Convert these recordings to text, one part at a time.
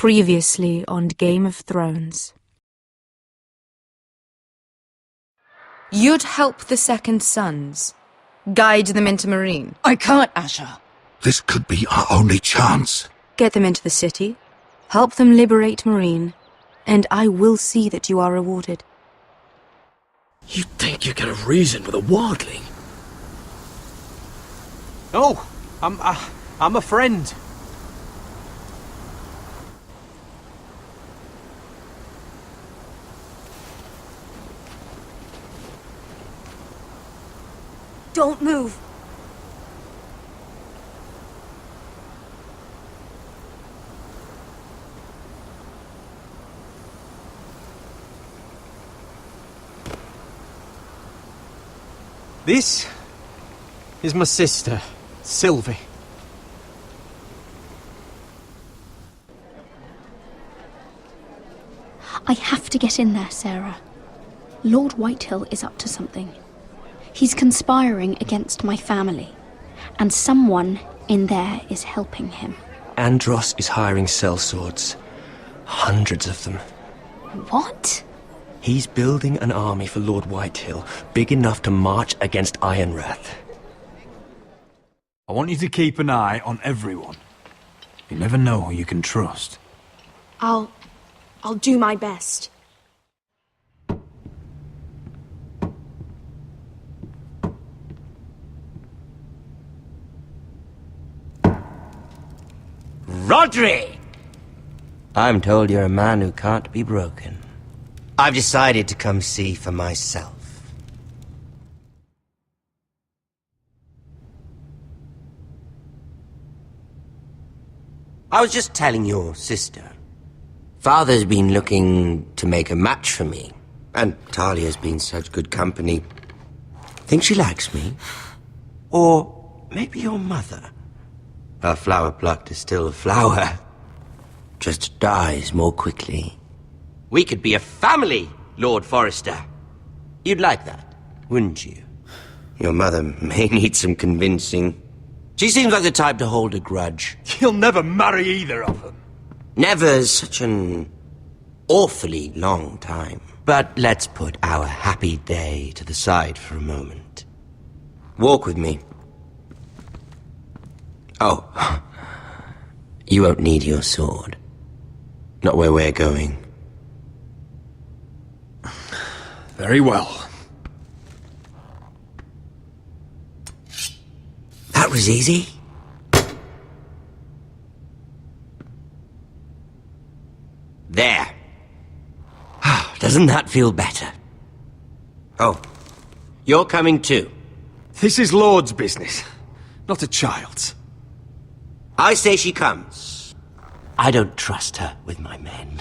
Previously on Game of Thrones. You'd help the Second Sons. Guide them into Marine. I can't, Asher. This could be our only chance. Get them into the city, help them liberate Marine, and I will see that you are rewarded. You think you can have reason with a wildling? Oh, I'm a friend. Don't move. This is my sister, Sylvie. I have to get in there, Sarah. Lord Whitehill is up to something. He's conspiring against my family, and someone in there is helping him. Andros is hiring sellswords. Hundreds of them. What? He's building an army for Lord Whitehill, big enough to march against Ironrath. I want you to keep an eye on everyone. You never know who you can trust. I'll do my best. Rodri! I'm told you're a man who can't be broken. I've decided to come see for myself. I was just telling your sister. Father's been looking to make a match for me, and Talia's been such good company. Think she likes me? Or maybe your mother? Her flower plucked is still a flower. Just dies more quickly. We could be a family, Lord Forrester. You'd like that, wouldn't you? Your mother may need some convincing. She seems like the type to hold a grudge. You'll never marry either of them. Never's such an awfully long time. But let's put our happy day to the side for a moment. Walk with me. Oh, you won't need your sword. Not where we're going. Very well. That was easy. There. Doesn't that feel better? Oh, you're coming too. This is Lord's business, not a child's. I say she comes. I don't trust her with my men.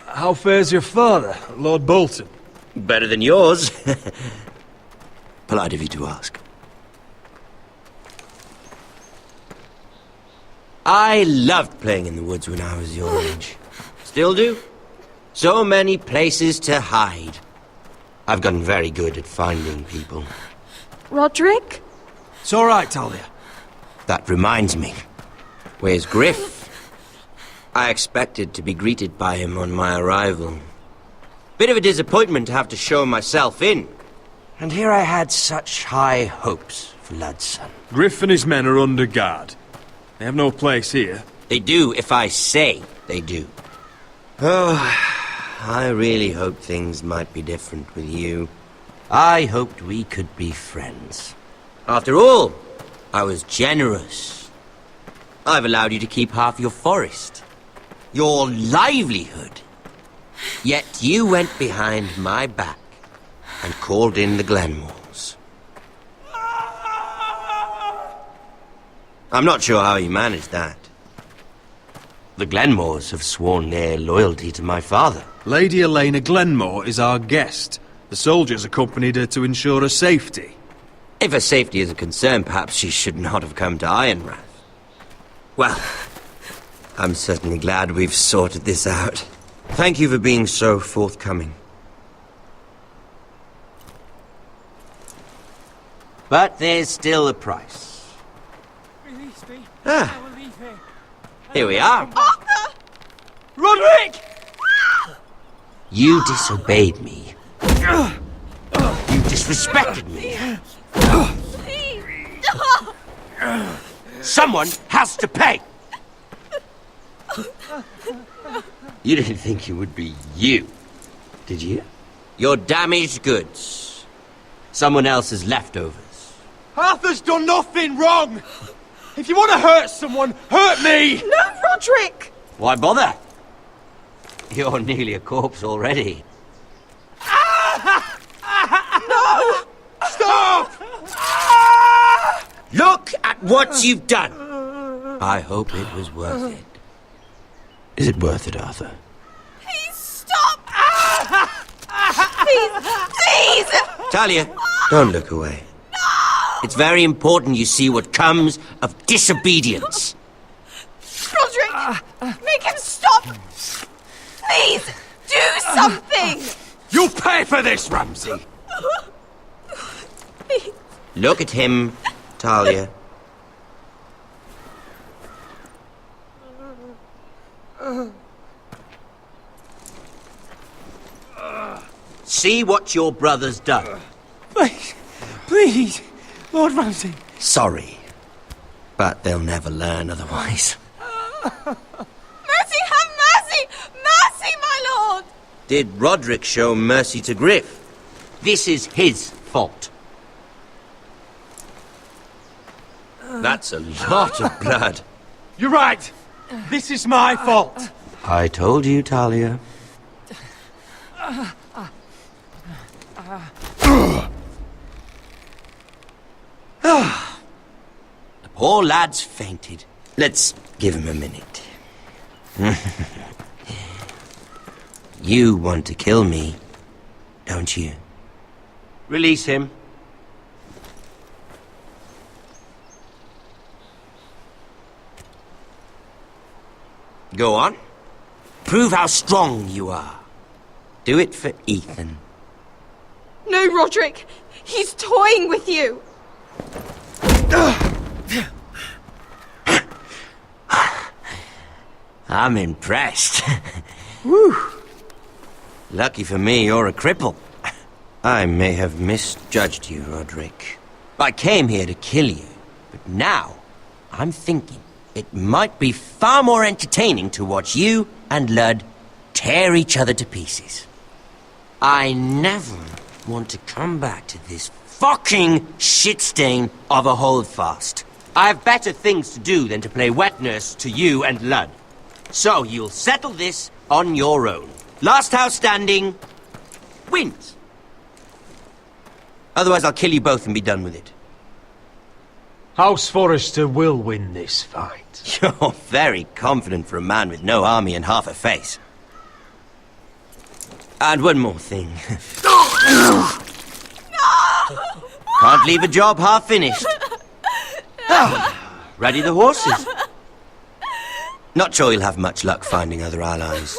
How fares your father, Lord Bolton? Better than yours. Polite of you to ask. I loved playing in the woods when I was your age. Still do. So many places to hide. I've gotten very good at finding people. Roderick? It's all right, Talia. That reminds me. Where's Griff? I expected to be greeted by him on my arrival. Bit of a disappointment to have to show myself in. And here I had such high hopes for Ludson. Griff and his men are under guard. They have no place here. They do if I say they do. Oh, I really hoped things might be different with you. I hoped we could be friends. After all, I was generous. I've allowed you to keep half your forest. Your livelihood. Yet you went behind my back and called in the Glenmores. I'm not sure how you managed that. The Glenmores have sworn their loyalty to my father. Lady Elena Glenmore is our guest. The soldiers accompanied her to ensure her safety. If her safety is a concern, perhaps she should not have come to Ironrath. Well, I'm certainly glad we've sorted this out. Thank you for being so forthcoming. But there's still a price. Release me. Ah, I will leave here. here we are. Arthur! Roderick! You disobeyed me. You disrespected me. Someone has to pay! You didn't think it would be you, did you? Your damaged goods. Someone else's leftovers. Arthur's done nothing wrong! If you want to hurt someone, hurt me! No, Roderick! Why bother? You're nearly a corpse already. No! Stop! Look at what you've done! I hope it was worth it. Is it worth it, Arthur? Please stop! Please! Please! Talia, don't look away. No! It's very important you see what comes of disobedience. Roderick! Make him stop! Please! Do something! You'll pay for this, Ramsay! Please. Look at him, Talia. See what your brother's done. Please, please, Lord Ramsay. Sorry, but they'll never learn otherwise. Mercy, have mercy! Mercy, my lord! Did Roderick show mercy to Griff? This is his fault. That's a lot of blood. You're right. This is my fault. I told you, Talia. The poor lad's fainted. Let's give him a minute. You want to kill me, don't you? Release him. Go on. Prove how strong you are. Do it for Ethan. No, Roderick! He's toying with you! I'm impressed. Whew. Lucky for me, you're a cripple. I may have misjudged you, Roderick. I came here to kill you, but now I'm thinking it might be far more entertaining to watch you and Lud tear each other to pieces. I never want to come back to this fucking shit stain of a holdfast. I have better things to do than to play wet nurse to you and Lud. So you'll settle this on your own. Last house standing wins. Otherwise I'll kill you both and be done with it. House Forrester will win this fight. You're very confident for a man with no army and half a face. And one more thing. Can't leave a job half finished. Ready the horses. Not sure you'll have much luck finding other allies.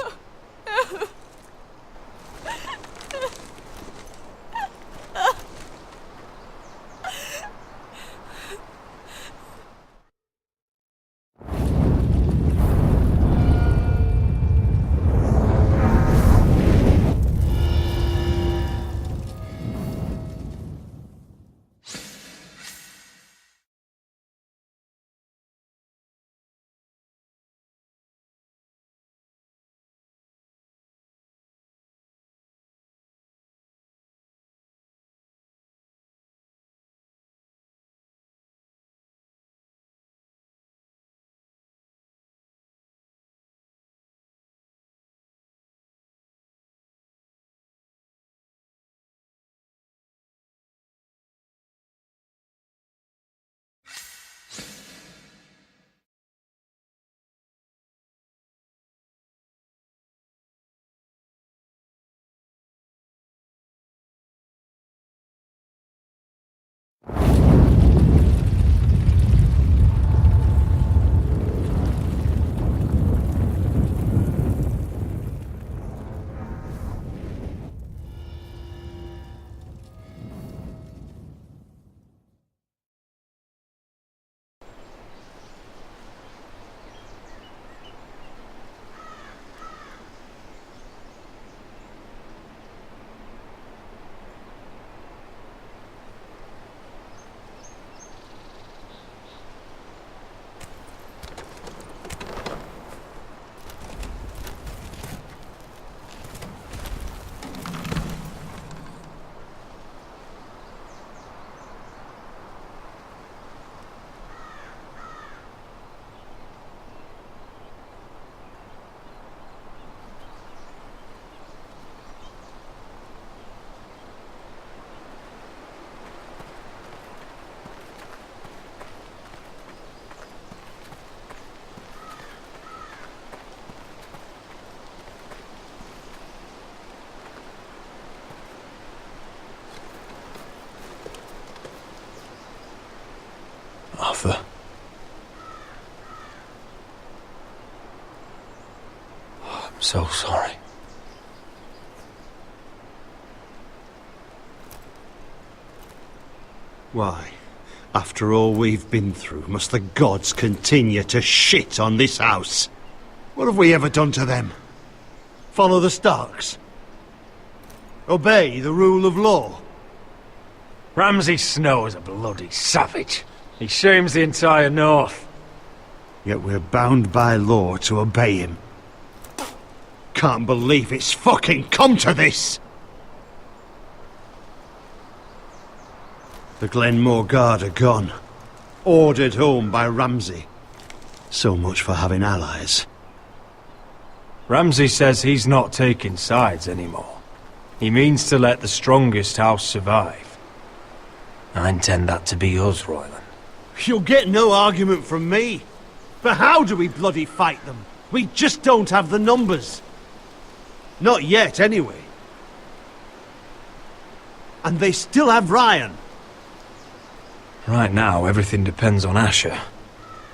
Arthur. I'm so sorry. Why, after all we've been through, must the gods continue to shit on this house? What have we ever done to them? Follow the Starks? Obey the rule of law? Ramsay Snow is a bloody savage. He shames the entire North. Yet we're bound by law to obey him. Can't believe it's fucking come to this! The Glenmore Guard are gone. Ordered home by Ramsay. So much for having allies. Ramsay says he's not taking sides anymore. He means to let the strongest house survive. I intend that to be us, Royland. You'll get no argument from me. But how do we bloody fight them? We just don't have the numbers. Not yet, anyway. And they still have Ryan. Right now, everything depends on Asher.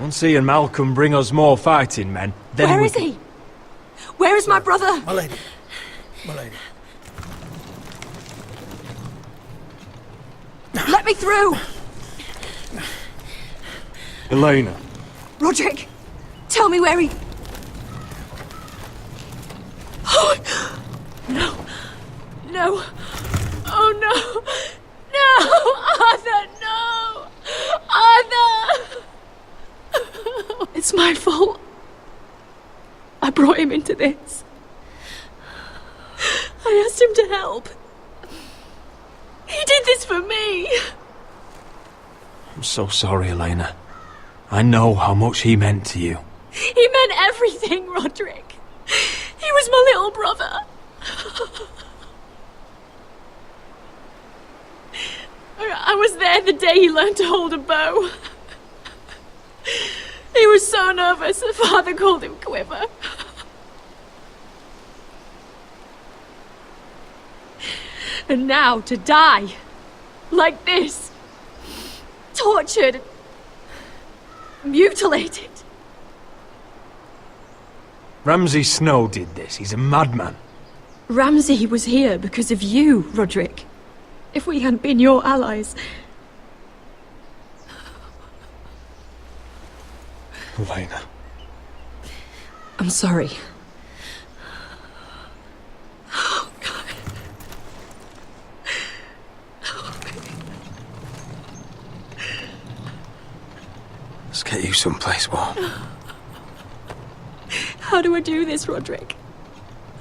Once he and Malcolm bring us more fighting men, then Where is he? Where is my brother? My lady. My lady. Let me through! Elena. Roderick, tell me where he... Oh, no. No. Oh, no. No! Arthur, no! Arthur! It's my fault. I brought him into this. I asked him to help. He did this for me. I'm so sorry, Elena. I know how much he meant to you. He meant everything, Roderick. He was my little brother. I was there the day he learned to hold a bow. He was so nervous, the father called him Quiver. And now to die, like this, tortured, mutilated. Ramsay Snow did this. He's a madman. Ramsay was here because of you, Roderick. If we hadn't been your allies... Elena. I'm sorry. Oh, God. Let's get you someplace warm. How do I do this, Roderick?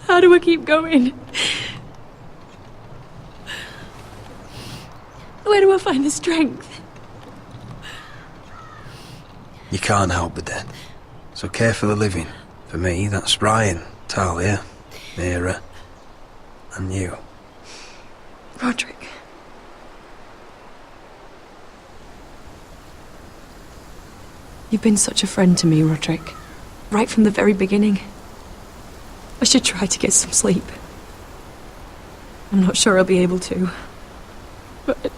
How do I keep going? Where do I find the strength? You can't help the dead. So care for the living. For me, that's Ryan, Talia, Mira, and you. Roderick. You've been such a friend to me, Roderick. Right from the very beginning. I should try to get some sleep. I'm not sure I'll be able to. But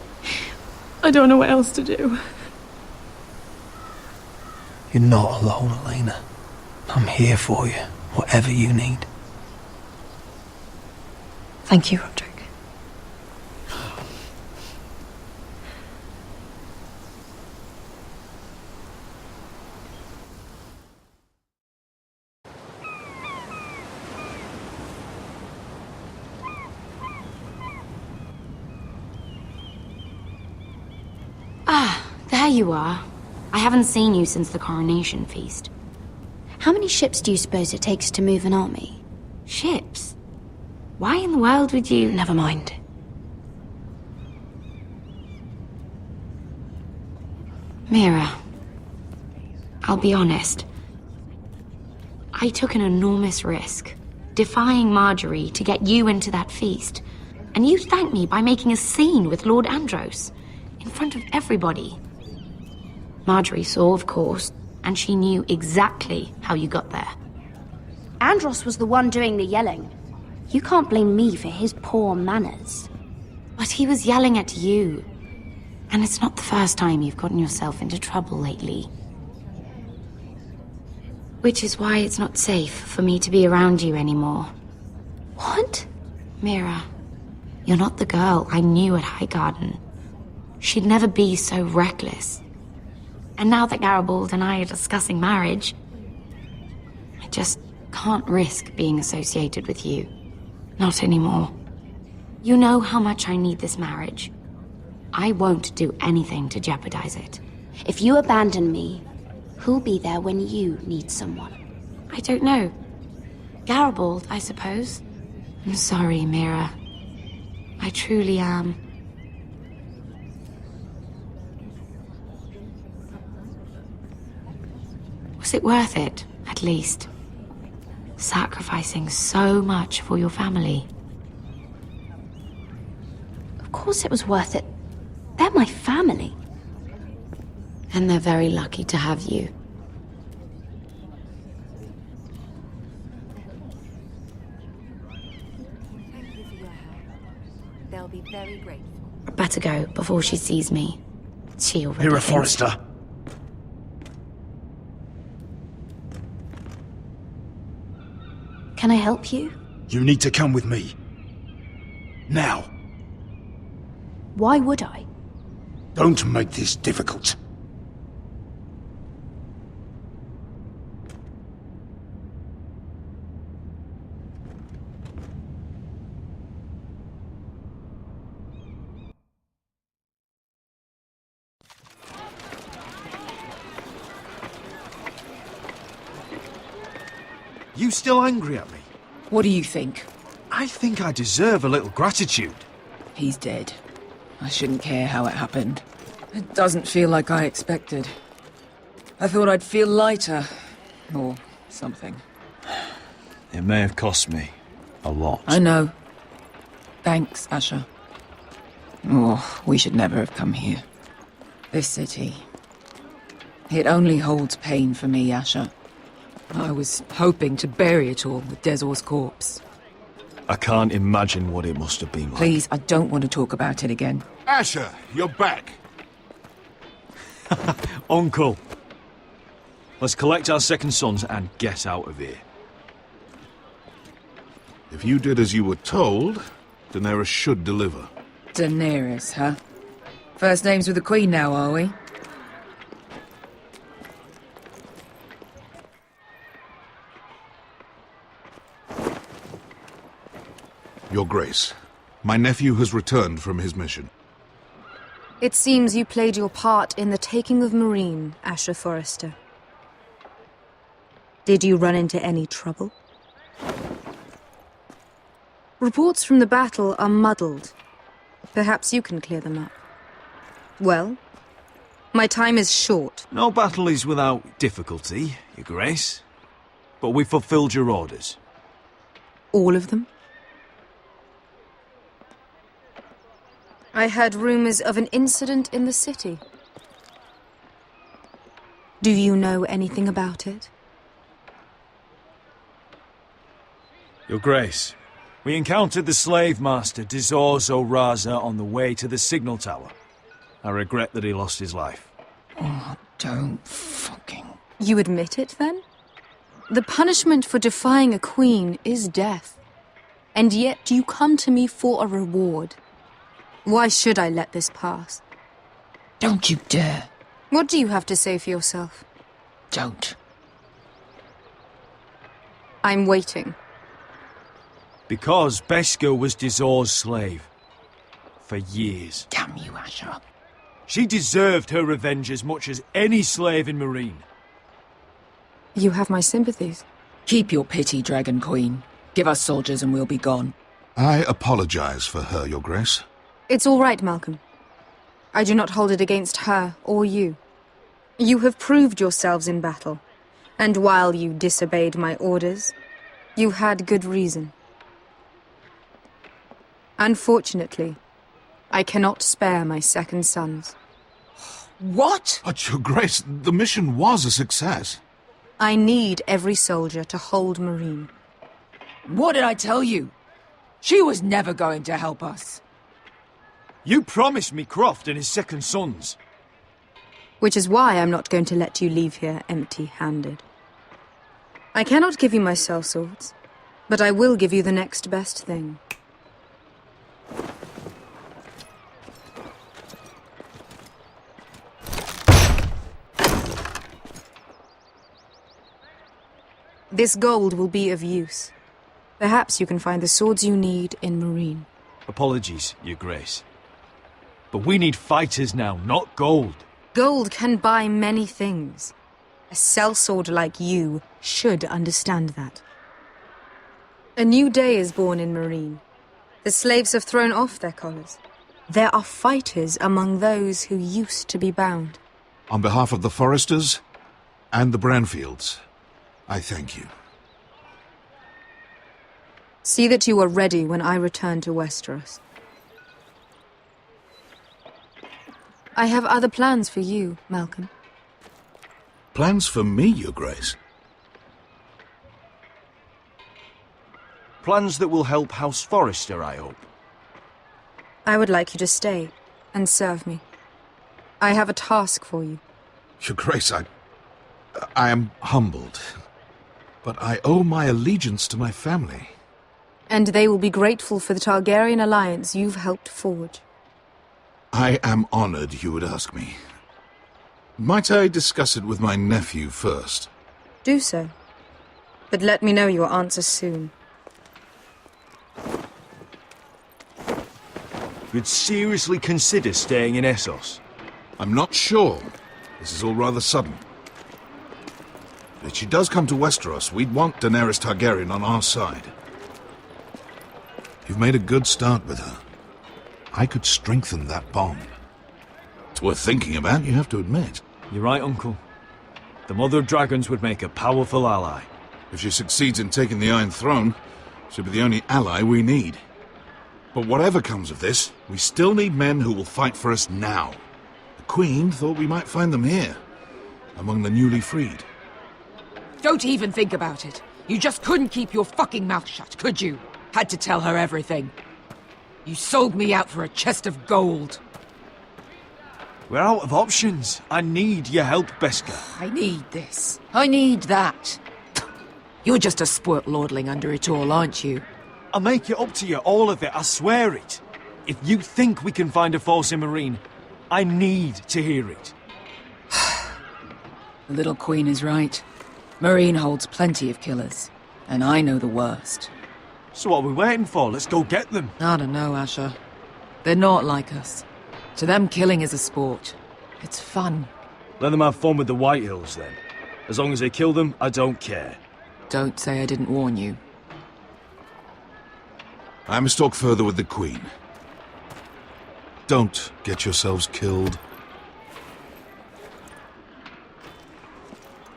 I don't know what else to do. You're not alone, Elena. I'm here for you, whatever you need. Thank you, Roderick. There you are. I haven't seen you since the coronation feast. How many ships do you suppose it takes to move an army? Ships? Why in the world would you... Never mind. Mira, I'll be honest. I took an enormous risk, defying Marjorie to get you into that feast. And you thanked me by making a scene with Lord Andros, in front of everybody. Marjorie saw, of course, and she knew exactly how you got there. Andros was the one doing the yelling. You can't blame me for his poor manners. But he was yelling at you. And it's not the first time you've gotten yourself into trouble lately. Which is why it's not safe for me to be around you anymore. What? Mira, you're not the girl I knew at Highgarden. She'd never be so reckless. And now that Garibald and I are discussing marriage, I just can't risk being associated with you. Not anymore. You know how much I need this marriage. I won't do anything to jeopardize it. If you abandon me, who'll be there when you need someone? I don't know. Garibald, I suppose. I'm sorry, Mira. I truly am. Was it worth it, at least? Sacrificing so much for your family. Of course it was worth it. They're my family. And they're very lucky to have you. They'll be very grateful. Better go before she sees me. She already Mira thinks- Forrester. Can I help you? You need to come with me. Now. Why would I? Don't make this difficult. You still angry at me? What do you think? I think I deserve a little gratitude. He's dead. I shouldn't care how it happened. It doesn't feel like I expected. I thought I'd feel lighter. Or something. It may have cost me a lot. I know. Thanks, Asher. Oh, we should never have come here. This city. It only holds pain for me, Asher. I was hoping to bury it all with Desor's corpse. I can't imagine what it must have been like. Please, I don't want to talk about it again. Asher, you're back. Uncle. Let's collect our second sons and get out of here. If you did as you were told, Daenerys should deliver. Daenerys, huh? First names with the Queen now, are we? Your Grace, my nephew has returned from his mission. It seems you played your part in the taking of Meereen, Asher Forrester. Did you run into any trouble? Reports from the battle are muddled. Perhaps you can clear them up. Well, my time is short. No battle is without difficulty, Your Grace. But we fulfilled your orders. All of them? I heard rumors of an incident in the city. Do you know anything about it? Your Grace, we encountered the slave master Dizor Zoraza on the way to the signal tower. I regret that he lost his life. Oh, don't fucking... You admit it, then? The punishment for defying a queen is death. And yet you come to me for a reward. Why should I let this pass? Don't you dare. What do you have to say for yourself? Don't. I'm waiting. Because Beskha was Dizor's slave. For years. Damn you, Asher. She deserved her revenge as much as any slave in Meereen. You have my sympathies. Keep your pity, Dragon Queen. Give us soldiers and we'll be gone. I apologize for her, Your Grace. It's all right, Malcolm. I do not hold it against her or you. You have proved yourselves in battle, and while you disobeyed my orders, you had good reason. Unfortunately, I cannot spare my second sons. What? But, Your Grace, the mission was a success. I need every soldier to hold Meereen. What did I tell you? She was never going to help us. You promised me Croft and his second sons. Which is why I'm not going to let you leave here empty-handed. I cannot give you my sellswords, but I will give you the next best thing. This gold will be of use. Perhaps you can find the swords you need in Marine. Apologies, Your Grace. But we need fighters now, not gold. Gold can buy many things. A sellsword like you should understand that. A new day is born in Marine. The slaves have thrown off their collars. There are fighters among those who used to be bound. On behalf of the Foresters and the Branfields, I thank you. See that you are ready when I return to Westeros. I have other plans for you, Malcolm. Plans for me, Your Grace? Plans that will help House Forrester, I hope. I would like you to stay and serve me. I have a task for you. Your Grace, I am humbled. But I owe my allegiance to my family. And they will be grateful for the Targaryen alliance you've helped forge. I am honored you would ask me. Might I discuss it with my nephew first? Do so. But let me know your answer soon. You'd seriously consider staying in Essos? I'm not sure. This is all rather sudden. If she does come to Westeros, we'd want Daenerys Targaryen on our side. You've made a good start with her. I could strengthen that bond. It's worth thinking about, you have to admit. You're right, Uncle. The Mother of Dragons would make a powerful ally. If she succeeds in taking the Iron Throne, she'll be the only ally we need. But whatever comes of this, we still need men who will fight for us now. The Queen thought we might find them here, among the newly freed. Don't even think about it. You just couldn't keep your fucking mouth shut, could you? Had to tell her everything. You sold me out for a chest of gold. We're out of options. I need your help, Beskha. I need this. I need that. You're just a spoilt lordling under it all, aren't you? I'll make it up to you, all of it, I swear it. If you think we can find a force in Marine, I need to hear it. The little queen is right. Marine holds plenty of killers, and I know the worst. So what are we waiting for? Let's go get them. I don't know, Asher. They're not like us. To them, killing is a sport. It's fun. Let them have fun with the White Hills, then. As long as they kill them, I don't care. Don't say I didn't warn you. I must talk further with the Queen. Don't get yourselves killed.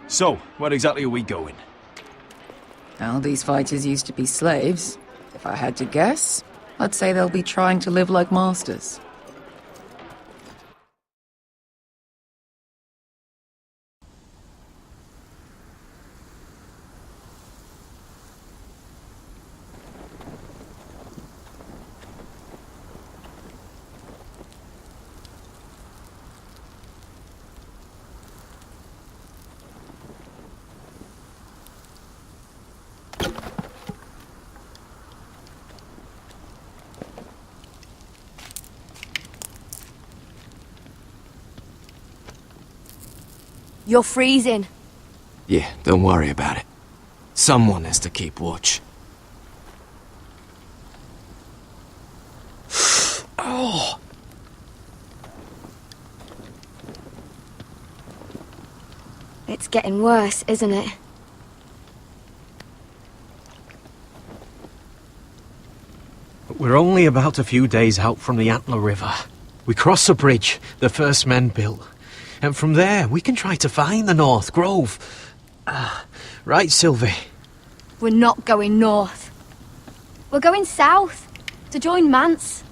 So, where exactly are we going? Well, these fighters used to be slaves. If I had to guess, I'd say they'll be trying to live like masters. You're freezing. Yeah, don't worry about it. Someone has to keep watch. Oh! It's getting worse, isn't it? We're only about a few days out from the Antler River. We cross a bridge the first men built. And from there, we can try to find the North Grove. Right, Sylvie? We're not going north. We're going south, to join Mance,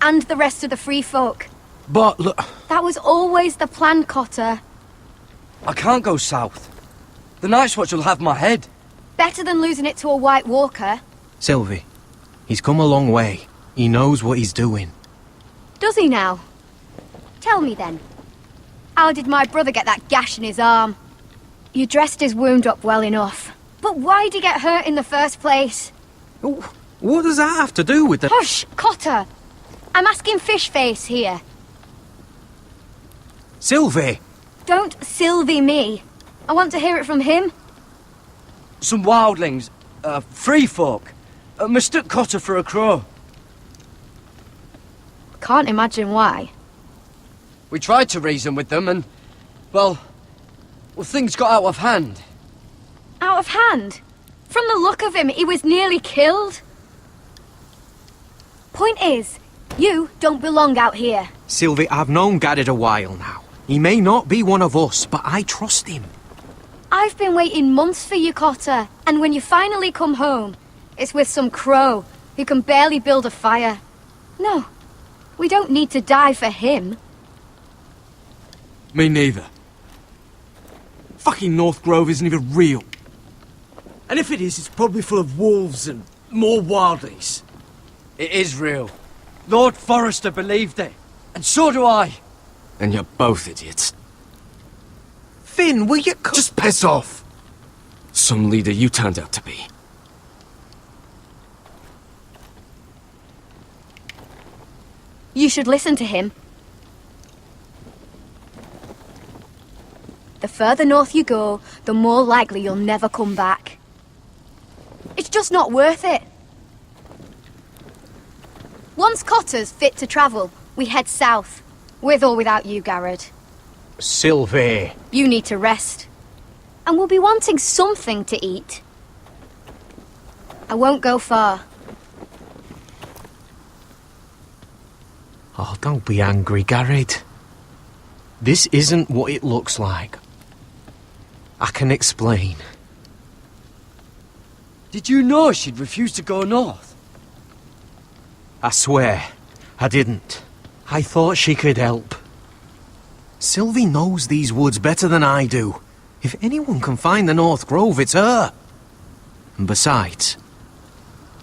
and the rest of the free folk. But look... That was always the plan, Cotter. I can't go south. The Night's Watch will have my head. Better than losing it to a White Walker. Sylvie, he's come a long way. He knows what he's doing. Does he now? Tell me then. How did my brother get that gash in his arm? You dressed his wound up well enough. But why'd he get hurt in the first place? What does that have to do with the... Hush, Cotter! I'm asking Fishface here. Sylvie! Don't Sylvie me. I want to hear it from him. Some wildlings, free folk, mistook Cotter for a crow. Can't imagine why. We tried to reason with them and, well, things got out of hand. Out of hand? From the look of him, he was nearly killed. Point is, you don't belong out here. Sylvie, I've known Garrett a while now. He may not be one of us, but I trust him. I've been waiting months for you, Cotter, and when you finally come home, it's with some crow who can barely build a fire. No, we don't need to die for him. Me neither. Fucking North Grove isn't even real. And if it is, it's probably full of wolves and more wildlings. It is real. Lord Forrester believed it, and so do I. And you're both idiots. Finn, will you... Just piss off! Some leader you turned out to be. You should listen to him. The further north you go, the more likely you'll never come back. It's just not worth it. Once Cotter's fit to travel, we head south. With or without you, Garrett. Sylvie. You need to rest. And we'll be wanting something to eat. I won't go far. Oh, don't be angry, Garrett. This isn't what it looks like. I can explain. Did you know she'd refused to go north? I swear, I didn't. I thought she could help. Sylvie knows these woods better than I do. If anyone can find the North Grove, it's her. And besides,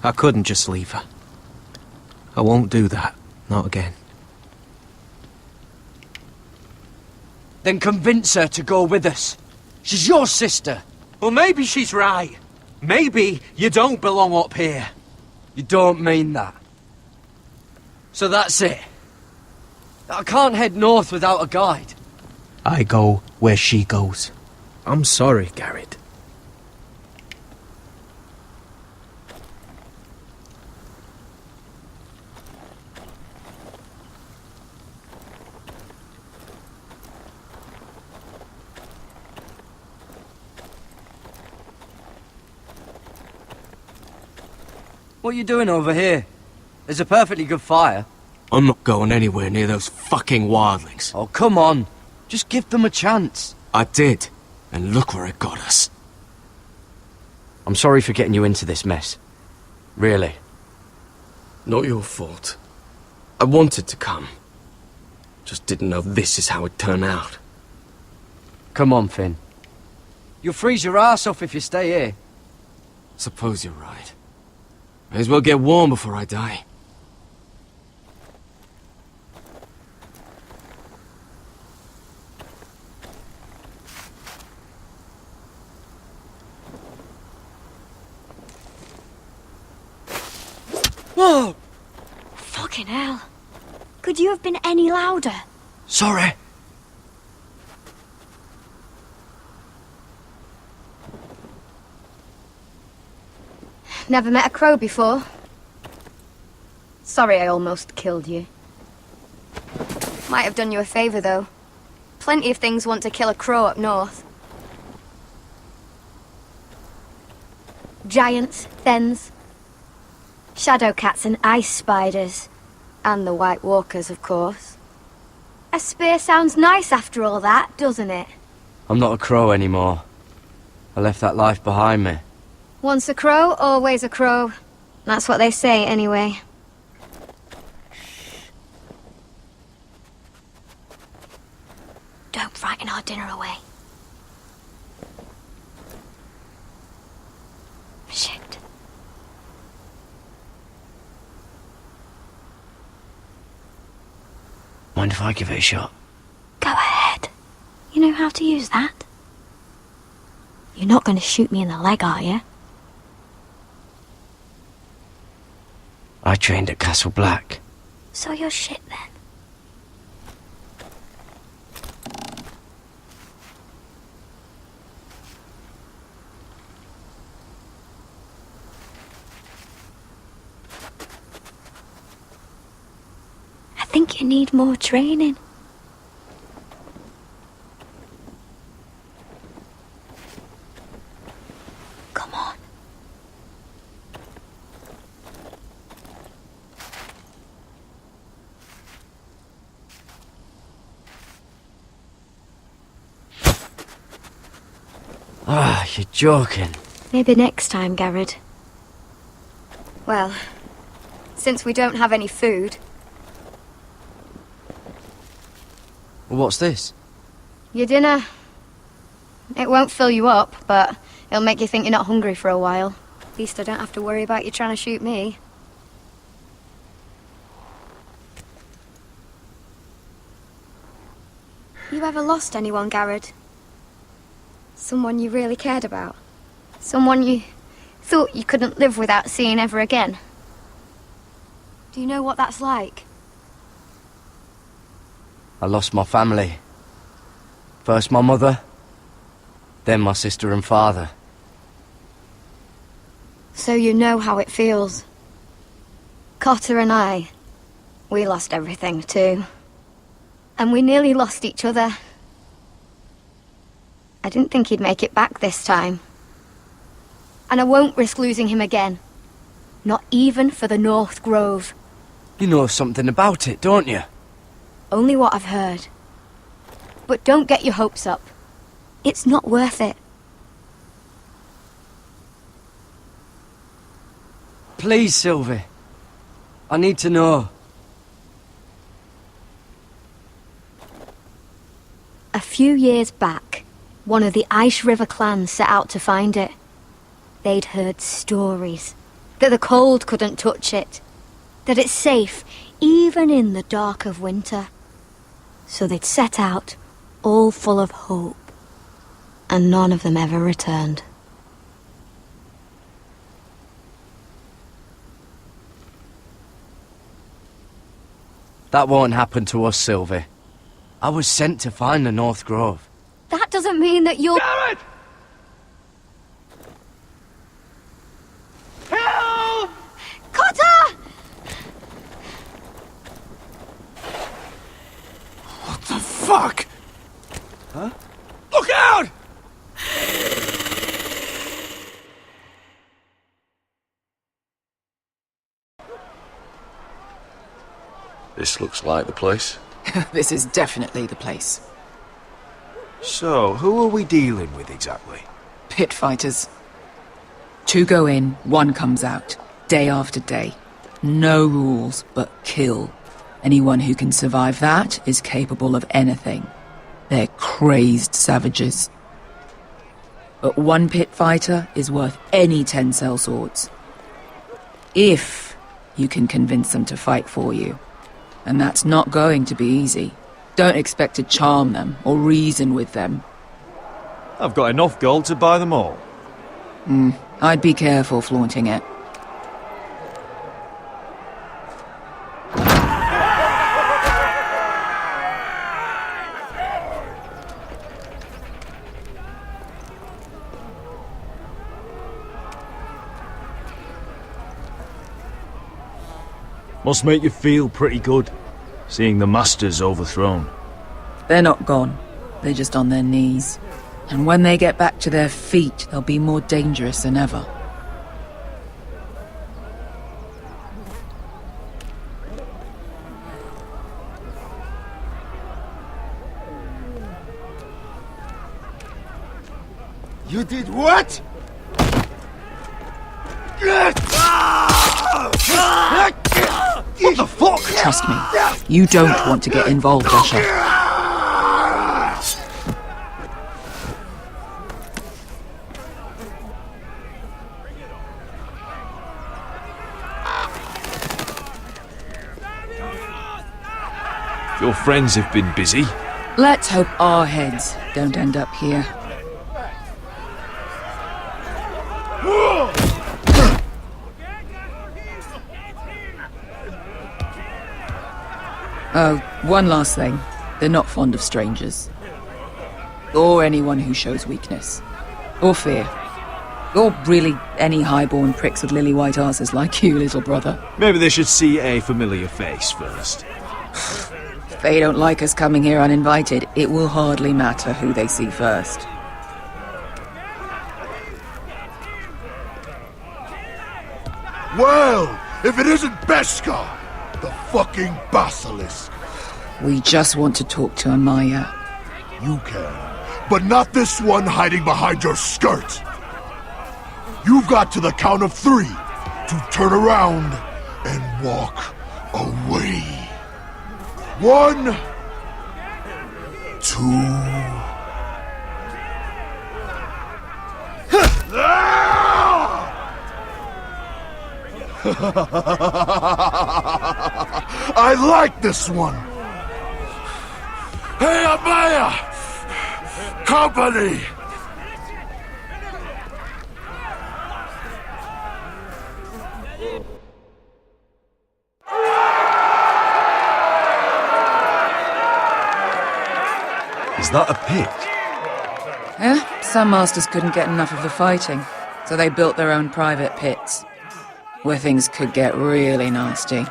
I couldn't just leave her. I won't do that. Not again. Then convince her to go with us. She's your sister. Well, maybe she's right. Maybe you don't belong up here. You don't mean that. So that's it. I can't head north without a guide. I go where she goes. I'm sorry, Garrett. What are you doing over here? There's a perfectly good fire. I'm not going anywhere near those fucking wildlings. Oh, come on. Just give them a chance. I did, and look where it got us. I'm sorry for getting you into this mess. Really. Not your fault. I wanted to come. Just didn't know this is how it'd turn out. Come on, Finn. You'll freeze your ass off if you stay here. Suppose you're right. May as well get warm before I die. Whoa! Fucking hell. Could you have been any louder? Sorry. Never met a crow before. Sorry I almost killed you. Might have done you a favour, though. Plenty of things want to kill a crow up north. Giants, thens, shadow cats and ice spiders. And the White Walkers, of course. A spear sounds nice after all that, doesn't it? I'm not a crow anymore. I left that life behind me. Once a crow, always a crow. That's what they say, anyway. Don't frighten our dinner away. Shit. mind if I give it a shot? Go ahead. You know how to use that? You're not going to shoot me in the leg, are you? I trained at Castle Black. So you're shit then. I think you need more training. Come on. Ah, you're joking. Maybe next time, Garrett. Well, since we don't have any food, What's this? your dinner... It won't fill you up, but it'll make you think you're not hungry for a while. At least I don't have to worry about you trying to shoot me. You ever lost anyone, Garrett? Someone you really cared about? Someone you thought you couldn't live without seeing ever again? Do you know what that's like? I lost my family. First my mother, then my sister and father. So you know how it feels. Cotter and I, we lost everything too. And we nearly lost each other. I didn't think he'd make it back this time. And I won't risk losing him again. Not even for the North Grove. You know something about it, don't you? Only what I've heard. But don't get your hopes up. It's not worth it. Please, Sylvie. I need to know. A few years back, one of the Ice River clans set out to find it. They'd heard stories that the cold couldn't touch it, that it's safe even in the dark of winter. So they'd set out, all full of hope, and none of them ever returned. That won't happen to us, Sylvie. I was sent to find the North Grove. That doesn't mean that you're... Garrett! Help! Cotter! What the fuck? Huh? Look out! This looks like the place. This is definitely the place. So, who are we dealing with exactly? Pit fighters. 2 go in, 1 comes out. Day after day. No rules, but kill. Anyone who can survive that is capable of anything. They're crazed savages. But 1 pit fighter is worth any 10 sellswords. If you can convince them to fight for you. And that's not going to be easy. Don't expect to charm them or reason with them. I've got enough gold to buy them all. I'd be careful flaunting it. Must make you feel pretty good, seeing the Masters overthrown. They're not gone. They're just on their knees. And when they get back to their feet, they'll be more dangerous than ever. You did what? What the fuck? Trust me, you don't want to get involved, Asher. If you're friends have been busy. Let's hope our heads don't end up here. Oh, one last thing. They're not fond of strangers. Or anyone who shows weakness. Or fear. Or really any highborn pricks with lily-white asses like you, little brother. Maybe they should see a familiar face first. If they don't like us coming here uninvited, it will hardly matter who they see first. Well, if it isn't Beskar, the fucking basilisk. We just want to talk to Amaya. You can, but not this one hiding behind your skirt. You've got to the count of 3 to turn around and walk away. 1, 2... I like this one. Hey, Amaya! Company! Is that a pit? Yeah, some masters couldn't get enough of the fighting, so they built their own private pits, where things could get really nasty.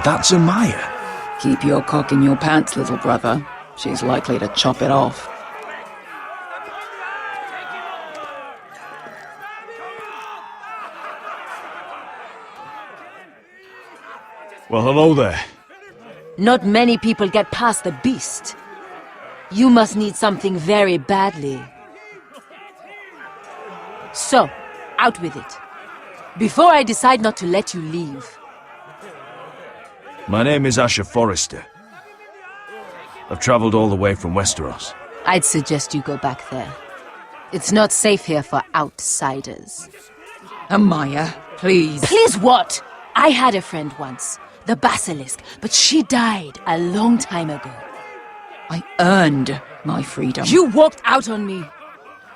That's Amaya. Keep your cock in your pants, little brother. She's likely to chop it off. Well, hello there. Not many people get past the beast. You must need something very badly. So, out with it. Before I decide not to let you leave. My name is Asher Forrester. I've traveled all the way from Westeros. I'd suggest you go back there. It's not safe here for outsiders. Amaya, please. Please what? I had a friend once, the Basilisk, but she died a long time ago. I earned my freedom. You walked out on me.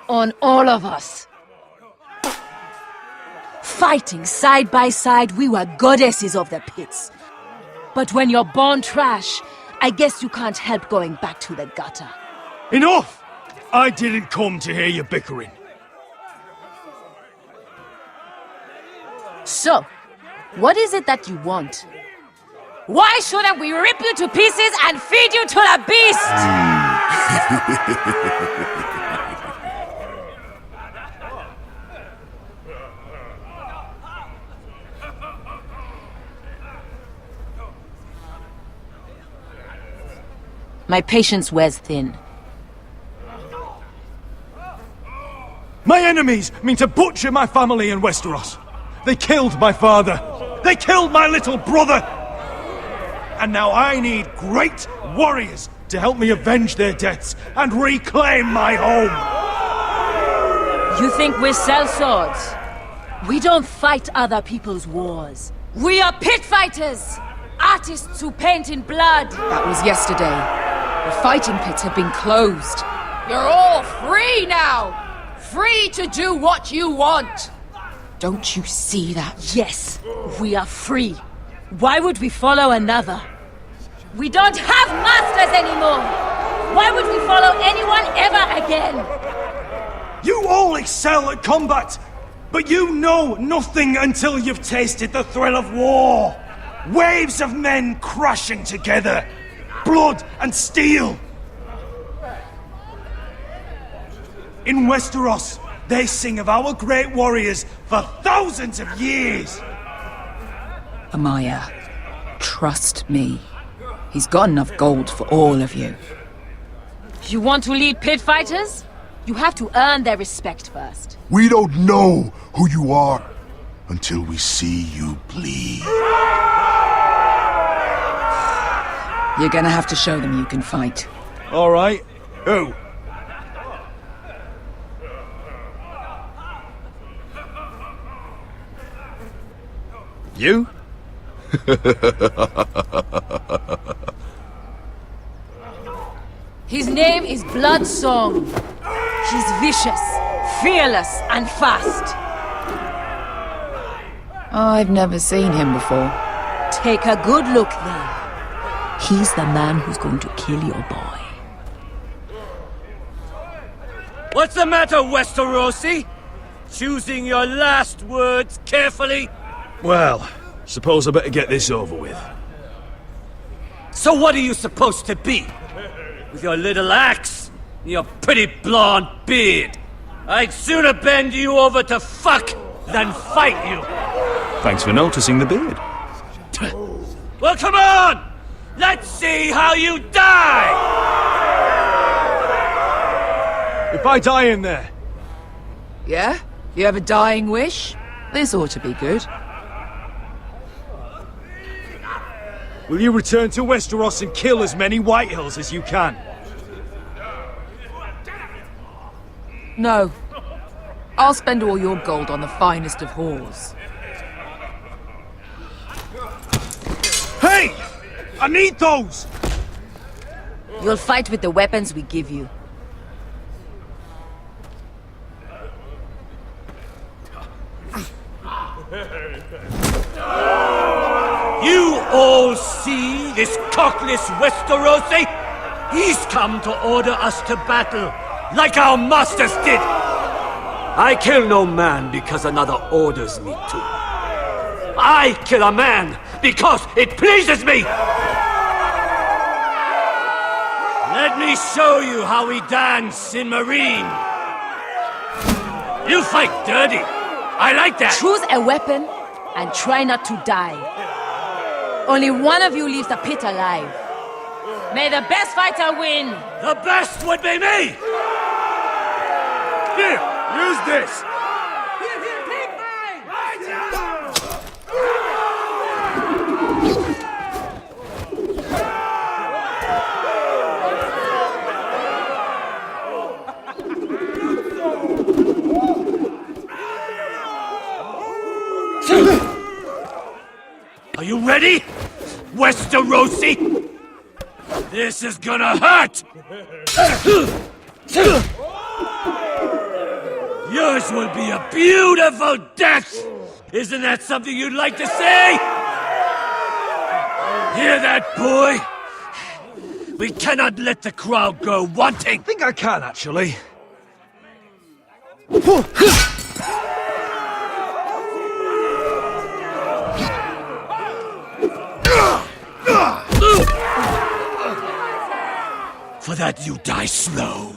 On all of us. Fighting side by side, we were goddesses of the pits. But when you're born trash, I guess you can't help going back to the gutter. Enough! I didn't come to hear you bickering. So, what is it that you want? Why shouldn't we rip you to pieces and feed you to the beast? My patience wears thin. My enemies mean to butcher my family in Westeros. They killed my father. They killed my little brother. And now I need great warriors to help me avenge their deaths and reclaim my home. You think we sell swords? We don't fight other people's wars. We are pit fighters! Artists who paint in blood! That was yesterday. The fighting pits have been closed. You're all free now! Free to do what you want! Don't you see that? Yes, we are free. Why would we follow another? We don't have masters anymore! Why would we follow anyone ever again? You all excel at combat, but you know nothing until you've tasted the thrill of war. Waves of men crashing together. blood and steel. In Westeros, they sing of our great warriors for thousands of years. Amaya, trust me. He's got enough gold for all of you. You want to lead pit fighters? You have to earn their respect first. We don't know who you are until we see you bleed. You're gonna have to show them you can fight. All right. Who? You? His name is Bloodsong. He's vicious, fearless, and fast. I've never seen him before. Take a good look then. He's the man who's going to kill your boy. What's the matter, Westerosi? Choosing your last words carefully? Well, suppose I better get this over with. So what are you supposed to be? With your little axe and your pretty blonde beard? I'd sooner bend you over to fuck than fight you. Thanks for noticing the beard. Well, come on! Let's see how you die! If I die in there... Yeah? You have a dying wish? This ought to be good. Will you return to Westeros and kill as many Whitehills as you can? No. I'll spend all your gold on the finest of whores. Hey! I need those! You'll fight with the weapons we give you. You all see this cockless Westerosi? He's come to order us to battle, like our masters did. I kill no man because another orders me to. I kill a man because it pleases me! Let me show you how we dance in Marine. You fight dirty. I like that. Choose a weapon and try not to die. Only one of you leaves the pit alive. May the best fighter win. The best would be me! Here, use this! Are you ready, Westerosi? This is gonna hurt! Yours will be a beautiful death! Isn't that something you'd like to say? Hear that, boy? We cannot let the crowd go wanting! I think I can, actually. For that you die slow.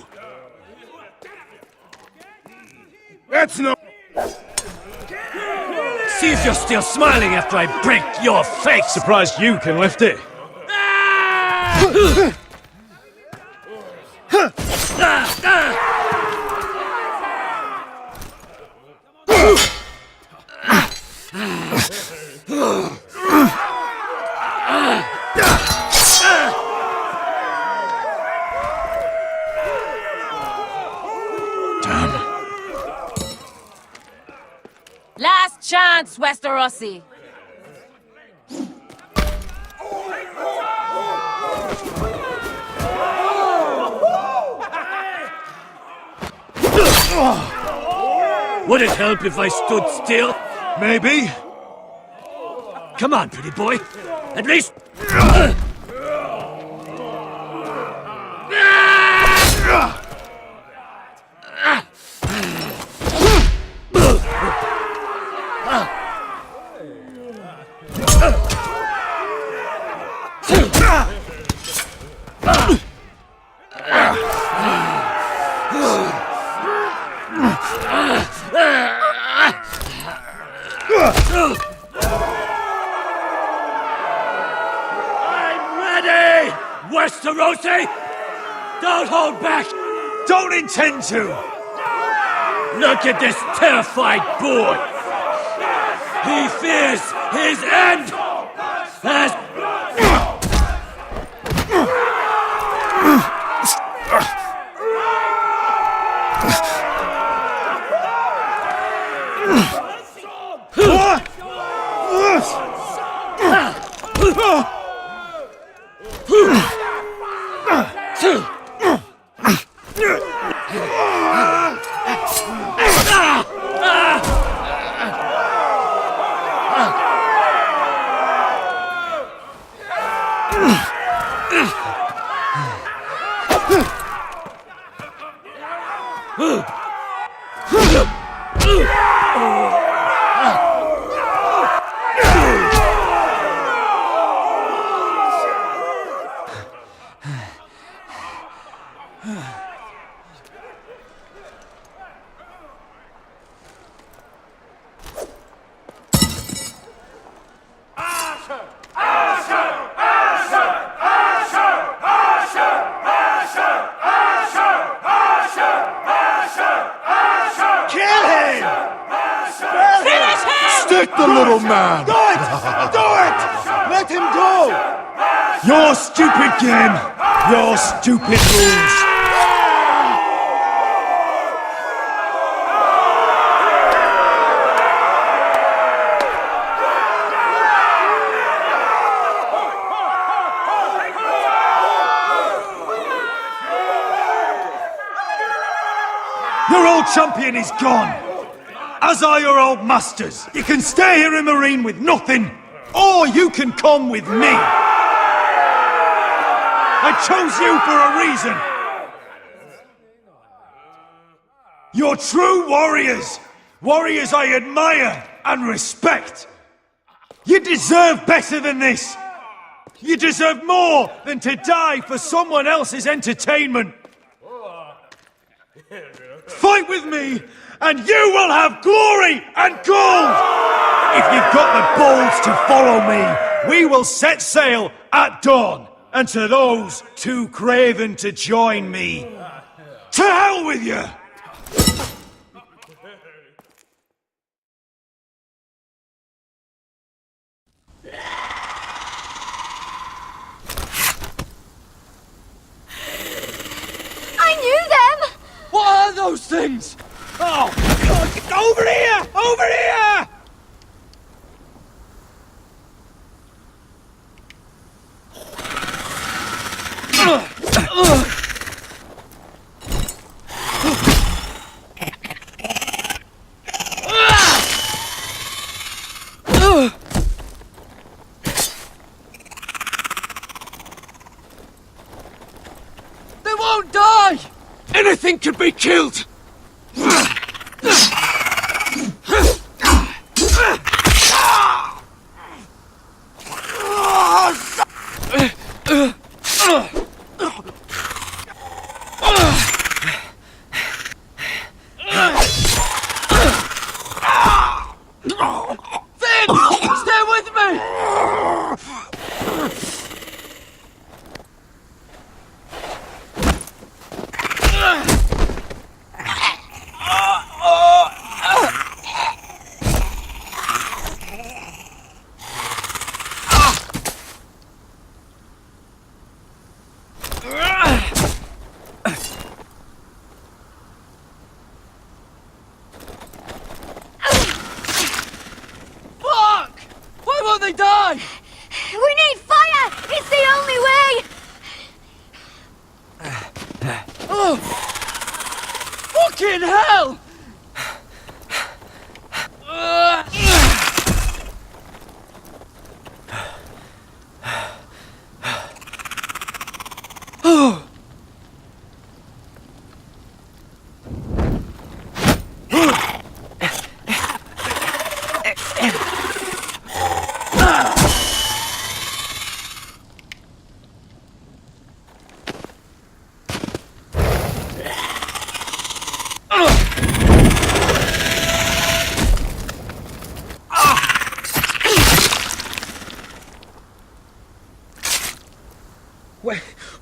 That's no... See if you're still smiling after I break your face! Surprised you can lift it. Last chance, Westerosi. Would it help if I stood still? Maybe. Come on, pretty boy. At least... I'm ready, Westerosi! Don't hold back! Don't intend to! Look at this terrified boy! He fears his end! As... The little man! Do it! Do it! Let him go! Your stupid game! Your stupid rules! Your old champion is gone! As are your old masters. You can stay here in Marine with nothing, or you can come with me. I chose you for a reason. You're true warriors. Warriors I admire and respect. You deserve better than this. You deserve more than to die for someone else's entertainment. Fight with me, and you will have glory and gold! If you've got the balls to follow me, we will set sail at dawn. And to those too craven to join me, to hell with you! I knew them! What are those things? Oh, God, over here! Over here! They won't die! Anything could be killed!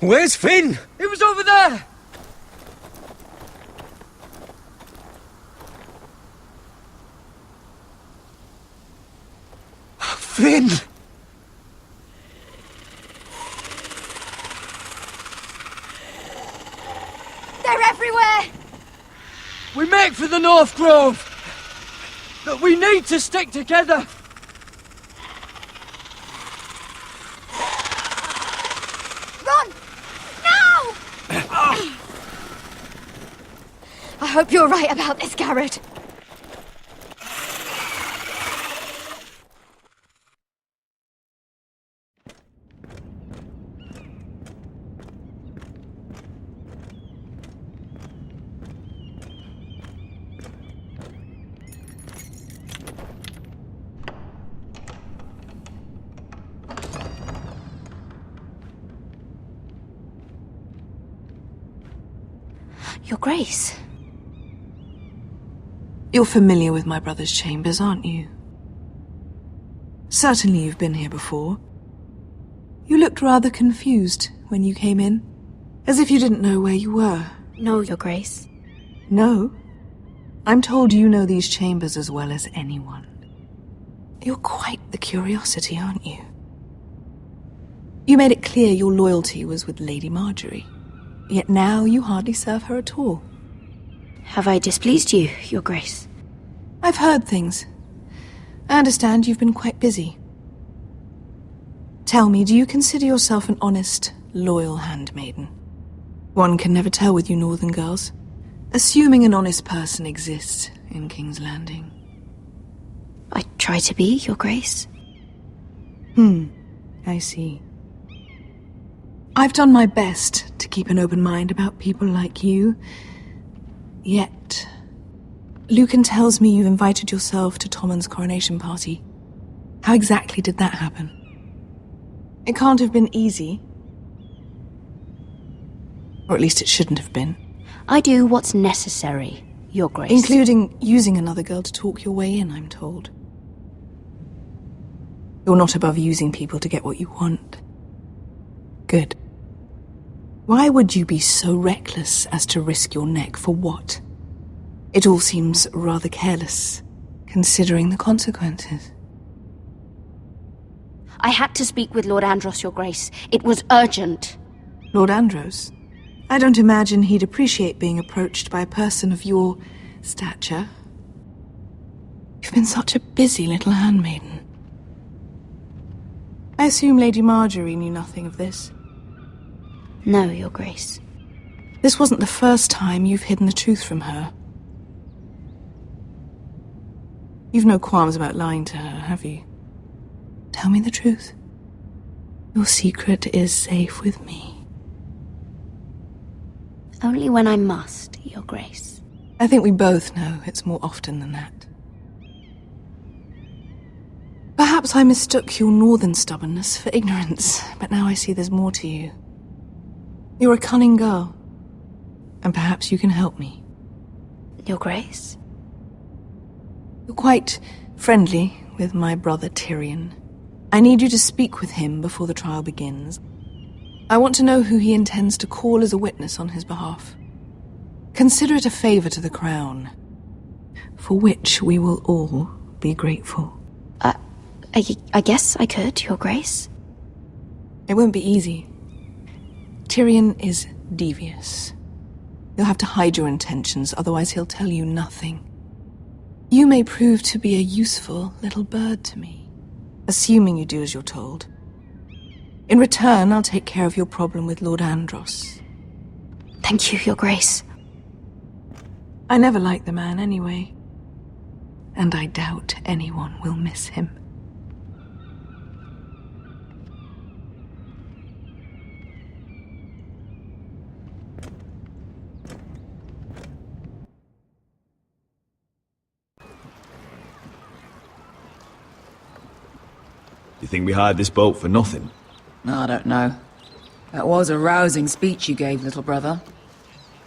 Where's Finn? He was over there! Finn! They're everywhere! We make for the North Grove! But we need to stick together! Run! Now! I hope you're right about this, Garrett. Your Grace. You're familiar with my brother's chambers, aren't you? Certainly you've been here before. You looked rather confused when you came in, as if you didn't know where you were. No, Your Grace. No? I'm told you know these chambers as well as anyone. You're quite the curiosity, aren't you? You made it clear your loyalty was with Lady Marjorie. Yet now you hardly serve her at all. Have I displeased you, Your Grace? I've heard things. I understand you've been quite busy. Tell me, do you consider yourself an honest, loyal handmaiden? One can never tell with you northern girls. Assuming an honest person exists in King's Landing. I try to be, Your Grace. I see. I've done my best to keep an open mind about people like you. Yet, Lucan tells me you invited yourself to Tommen's coronation party. How exactly did that happen? It can't have been easy. Or at least it shouldn't have been. I do what's necessary, Your Grace. Including using another girl to talk your way in, I'm told. You're not above using people to get what you want. Good. Why would you be so reckless as to risk your neck for what? It all seems rather careless, considering the consequences. I had to speak with Lord Andros, Your Grace. It was urgent. Lord Andros? I don't imagine he'd appreciate being approached by a person of your stature. You've been such a busy little handmaiden. I assume Lady Marjorie knew nothing of this. No, Your Grace. This wasn't the first time you've hidden the truth from her. You've no qualms about lying to her, have you? Tell me the truth. Your secret is safe with me. Only when I must, Your Grace. I think we both know it's more often than that. Perhaps I mistook your northern stubbornness for ignorance, but now I see there's more to you. You're a cunning girl, and perhaps you can help me. Your Grace? You're quite friendly with my brother Tyrion. I need you to speak with him before the trial begins. I want to know who he intends to call as a witness on his behalf. Consider it a favor to the crown, for which we will all be grateful. I guess I could, Your Grace. It won't be easy. Tyrion is devious. You'll have to hide your intentions, otherwise he'll tell you nothing. You may prove to be a useful little bird to me, assuming you do as you're told. In return, I'll take care of your problem with Lord Andros. Thank you, Your Grace. I never liked the man anyway, and I doubt anyone will miss him. You think we hired this boat for nothing? I don't know. That was a rousing speech you gave, little brother.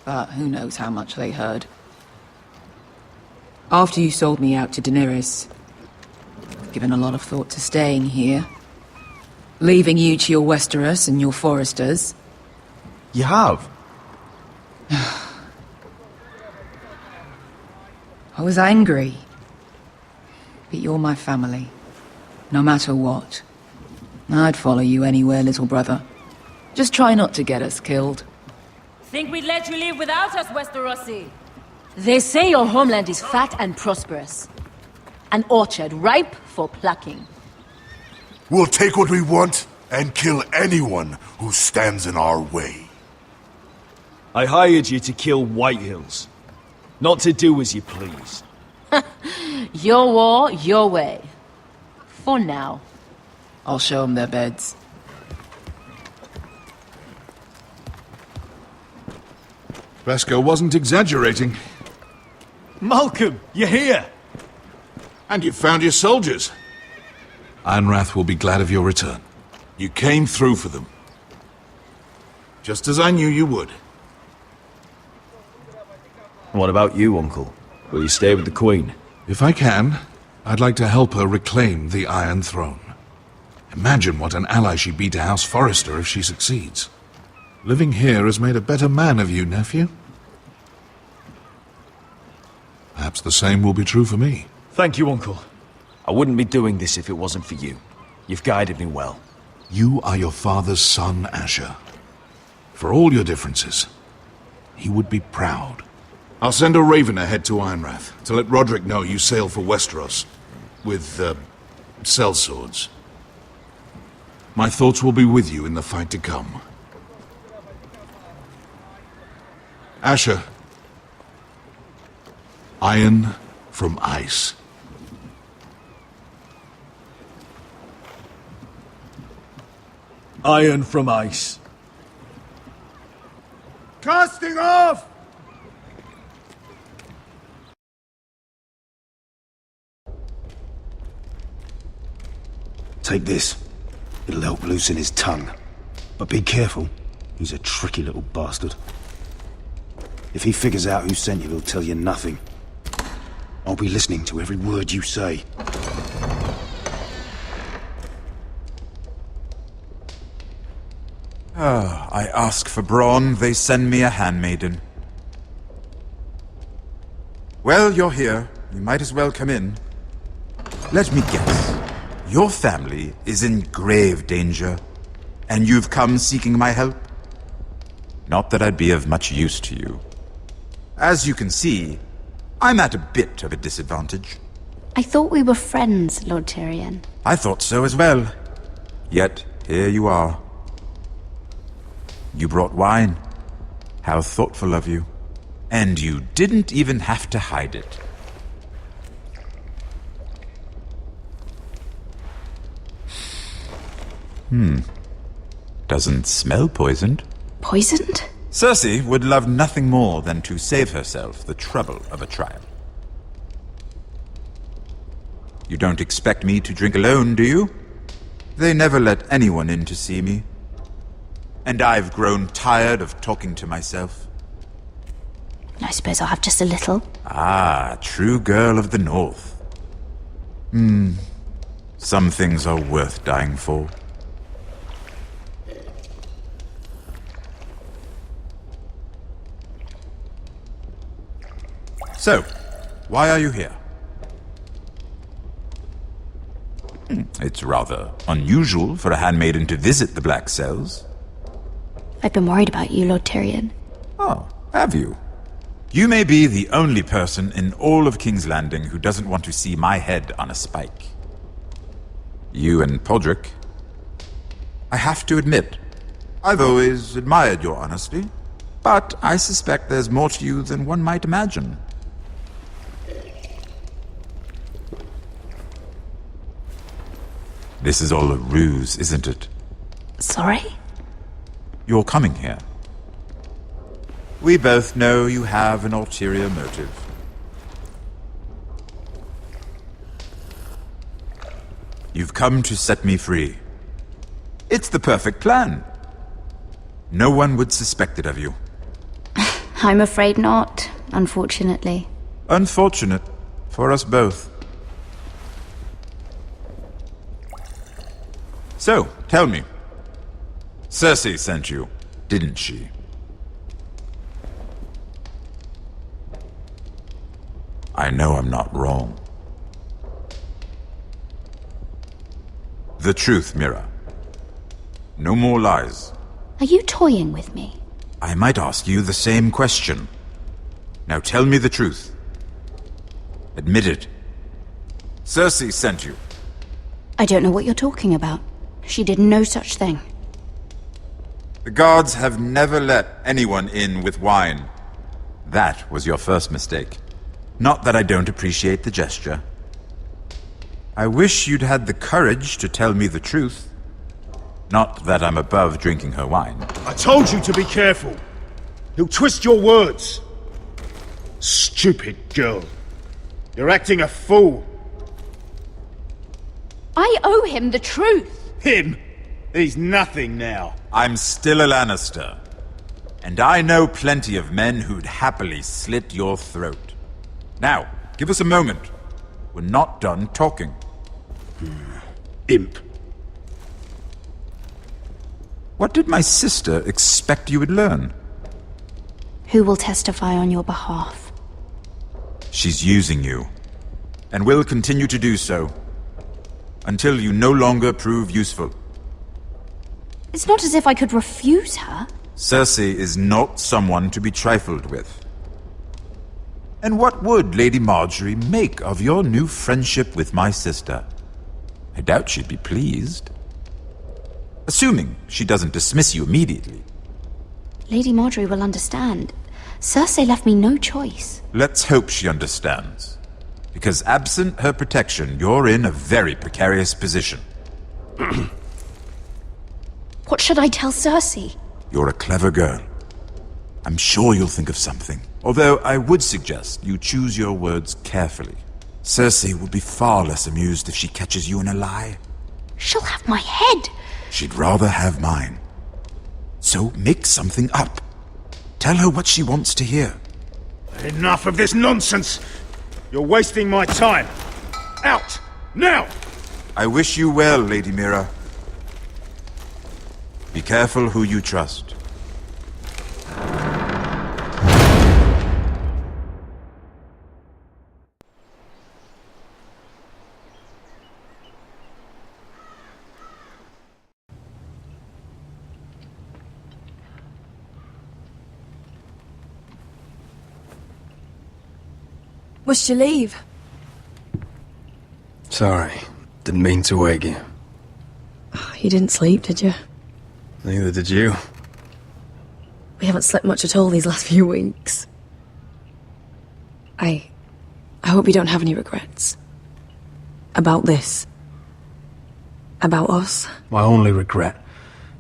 But who knows how much they heard. After you sold me out to Daenerys, I've given a lot of thought to staying here. Leaving you to your Westeros and your Foresters. You have. I was angry. But you're my family. No matter what. I'd follow you anywhere, little brother. Just try not to get us killed. Think we'd let you live without us, Westerosi? They say your homeland is fat and prosperous. An orchard ripe for plucking. We'll take what we want and kill anyone who stands in our way. I hired you to kill Whitehills. Not to do as you please. Your war, your way. For now. I'll show them their beds. Vesco wasn't exaggerating. Malcolm, you're here! And you found your soldiers. Ironrath will be glad of your return. You came through for them. Just as I knew you would. What about you, Uncle? Will you stay with the Queen? If I can, I'd like to help her reclaim the Iron Throne. Imagine what an ally she'd be to House Forrester if she succeeds. Living here has made a better man of you, nephew. Perhaps the same will be true for me. Thank you, Uncle. I wouldn't be doing this if it wasn't for you. You've guided me well. You are your father's son, Asher. For all your differences, he would be proud. I'll send a raven ahead to Ironrath to let Roderick know you sail for Westeros with, sellswords. My thoughts will be with you in the fight to come. Asher. Iron from ice. Iron from ice. Casting off! Take this. It'll help loosen his tongue. But be careful. He's a tricky little bastard. If he figures out who sent you, he'll tell you nothing. I'll be listening to every word you say. I ask for brawn, they send me a handmaiden. Well, you're here. You might as well come in. Let me guess. Your family is in grave danger, and you've come seeking my help? Not that I'd be of much use to you. As you can see, I'm at a bit of a disadvantage. I thought we were friends, Lord Tyrion. I thought so as well. Yet, here you are. You brought wine. How thoughtful of you. And you didn't even have to hide it. Doesn't smell poisoned. Poisoned? Cersei would love nothing more than to save herself the trouble of a trial. You don't expect me to drink alone, do you? They never let anyone in to see me. And I've grown tired of talking to myself. I suppose I'll have just a little. Ah, true girl of the North. Some things are worth dying for. So, why are you here? It's rather unusual for a handmaiden to visit the Black Cells. I've been worried about you, Lord Tyrion. Oh, have you? You may be the only person in all of King's Landing who doesn't want to see my head on a spike. You and Podrick. I have to admit, I've always admired your honesty, but I suspect there's more to you than one might imagine. This is all a ruse, isn't it? Sorry? You're coming here. We both know you have an ulterior motive. You've come to set me free. It's the perfect plan. No one would suspect it of you. I'm afraid not, unfortunately. Unfortunate for us both. So, tell me. Cersei sent you, didn't she? I know I'm not wrong. The truth, Mira. No more lies. Are you toying with me? I might ask you the same question. Now tell me the truth. Admit it. Cersei sent you. I don't know what you're talking about. She did no such thing. The guards have never let anyone in with wine. That was your first mistake. Not that I don't appreciate the gesture. I wish you'd had the courage to tell me the truth. Not that I'm above drinking her wine. I told you to be careful. He'll twist your words. Stupid girl. You're acting a fool. I owe him the truth. Him? He's nothing now. I'm still a Lannister. And I know plenty of men who'd happily slit your throat. Now, give us a moment. We're not done talking. Imp. What did my sister expect you would learn? Who will testify on your behalf? She's using you. And will continue to do so. Until you no longer prove useful. It's not as if I could refuse her. Cersei is not someone to be trifled with. And what would Lady Marjorie make of your new friendship with my sister? I doubt she'd be pleased. Assuming she doesn't dismiss you immediately. Lady Marjorie will understand. Cersei left me no choice. Let's hope she understands. Because absent her protection, you're in a very precarious position. What should I tell Cersei? You're a clever girl. I'm sure you'll think of something. Although I would suggest you choose your words carefully. Cersei will be far less amused if she catches you in a lie. She'll have my head. She'd rather have mine. So make something up. Tell her what she wants to hear. Enough of this nonsense! You're wasting my time. Out! Now! I wish you well, Lady Mira. Be careful who you trust. Must you leave? Sorry, didn't mean to wake you. You didn't sleep, did you? Neither did you. We haven't slept much at all these last few weeks. I hope you don't have any regrets. About this. About us. My only regret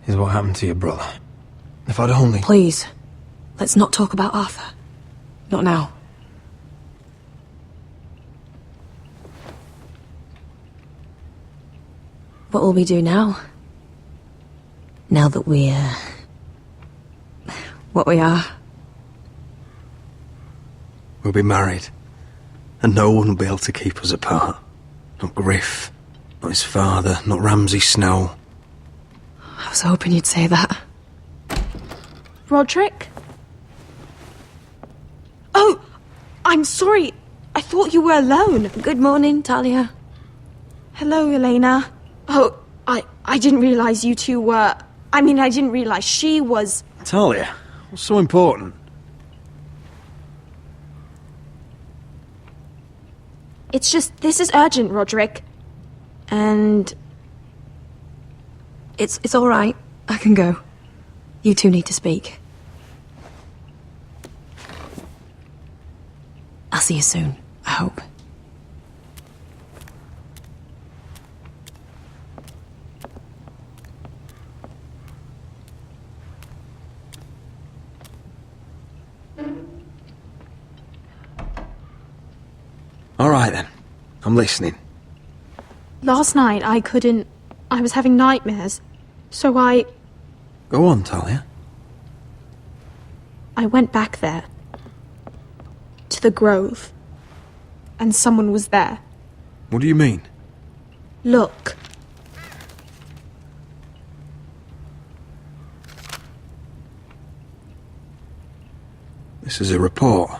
is what happened to your brother. If I'd only... Please, let's not talk about Arthur. Not now. What will we do now? Now that we're... what we are? We'll be married. And no one will be able to keep us apart. Not Griff, not his father, not Ramsay Snow. I was hoping you'd say that. Roderick? Oh! I'm sorry. I thought you were alone. Good morning, Talia. Hello, Elena. Oh, I didn't realize you two were... I mean, I didn't realize she was... Talia, what's so important? It's just, this is urgent, Roderick. And... It's all right. I can go. You two need to speak. I'll see you soon, I hope. All right, then. I'm listening. Last night, I couldn't... I was having nightmares. So I Go on, Talia. went back there. To the grove. And someone was there. What do you mean? Look. This is a report.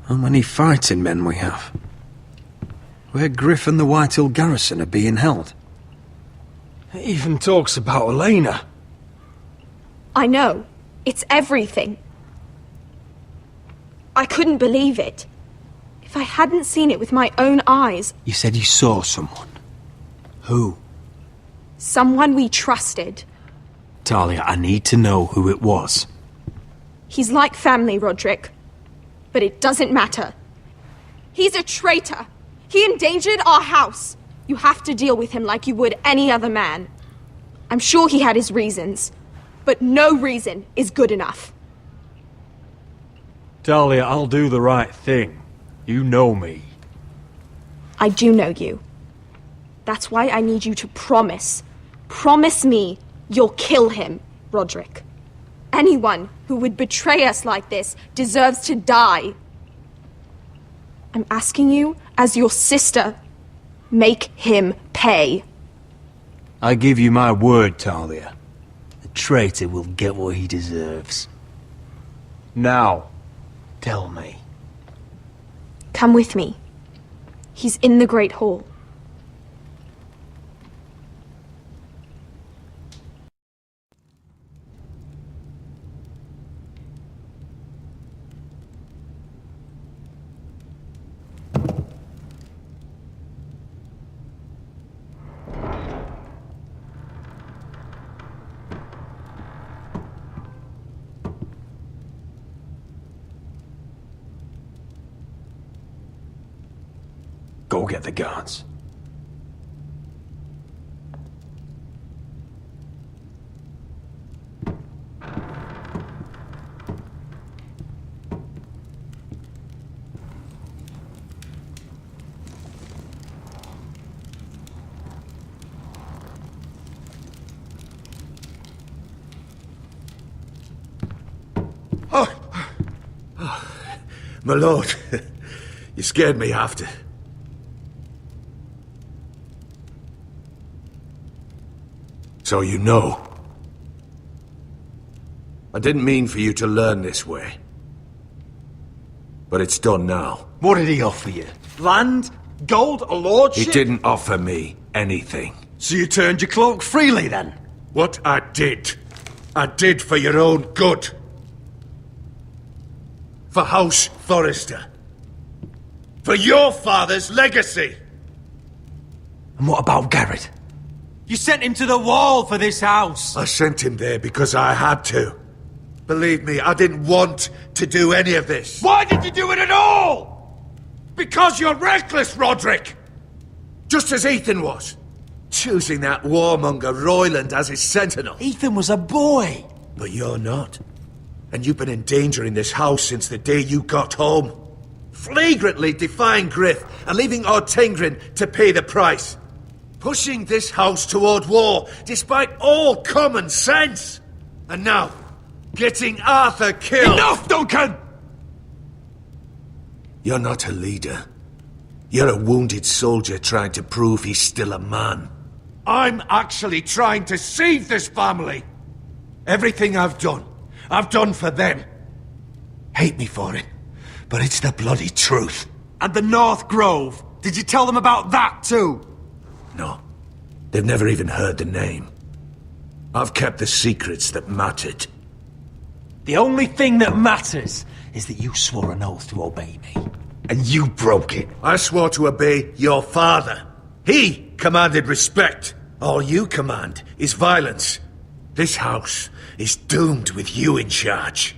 How many fighting men we have? Where Griff and the Whitehill garrison are being held. It even talks about Elena. I know. It's everything. I couldn't believe it. If I hadn't seen it with my own eyes... You said you saw someone. Who? Someone we trusted. Talia, I need to know who it was. He's like family, Roderick. But it doesn't matter. He's a traitor. He endangered our house. You have to deal with him like you would any other man. I'm sure he had his reasons. But no reason is good enough. Talia, I'll do the right thing. You know me. I do know you. That's why I need you to promise. Promise me you'll kill him, Roderick. Anyone who would betray us like this deserves to die. I'm asking you, as your sister, make him pay. I give you my word, Talia. The traitor will get what he deserves. Now, tell me. Come with me. He's in the Great Hall. Go get the guards. My lord, you scared me after. So you know. I didn't mean for you to learn this way. But it's done now. What did he offer you? Land? Gold? A lordship? He didn't offer me anything. So you turned your cloak freely then? What I did for your own good. For House Forrester. For your father's legacy. And what about Garrett? You sent him to the wall for this house. I sent him there because I had to. Believe me, I didn't want to do any of this. Why did you do it at all? Because you're reckless, Roderick! Just as Ethan was. Choosing that warmonger Royland as his sentinel. Ethan was a boy. But you're not. And you've been endangering this house since the day you got home. Flagrantly defying Griff and leaving Ortingrin to pay the price. Pushing this house toward war, despite all common sense. And now, getting Arthur killed. Enough, Duncan! You're not a leader. You're a wounded soldier trying to prove he's still a man. I'm actually trying to save this family. Everything I've done for them. Hate me for it, but it's the bloody truth. And the North Grove? Did you tell them about that too? No. They've never even heard the name. I've kept the secrets that mattered. The only thing that matters is that you swore an oath to obey me. And you broke it. I swore to obey your father. He commanded respect. All you command is violence. This house is doomed with you in charge.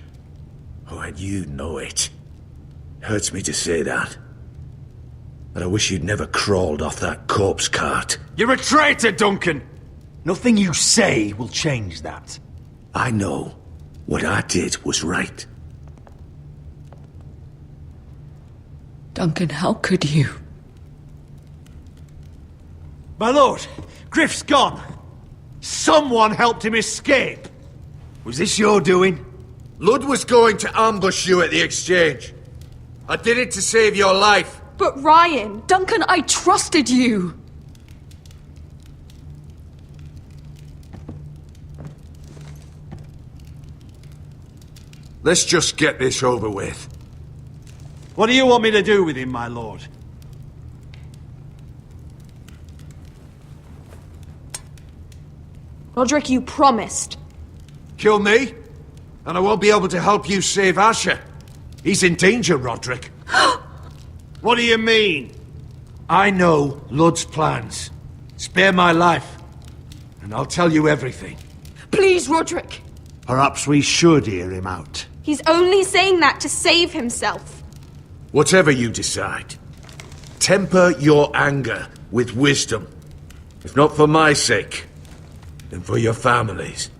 Oh, and you know it. Hurts me to say that. But I wish you'd never crawled off that corpse cart. You're a traitor, Duncan! Nothing you say will change that. I know what I did was right. Duncan, how could you? My lord, Griff's gone. Someone helped him escape. Was this your doing? Ludd was going to ambush you at the exchange. I did it to save your life. But Ryan... Duncan, I trusted you! Let's just get this over with. What do you want me to do with him, my lord? Roderick, you promised. Kill me, and I won't be able to help you save Asher. He's in danger, Roderick. What do you mean? I know Lud's plans. Spare my life, and I'll tell you everything. Please, Roderick. Perhaps we should hear him out. He's only saying that to save himself. Whatever you decide, temper your anger with wisdom. If not for my sake, then for your families.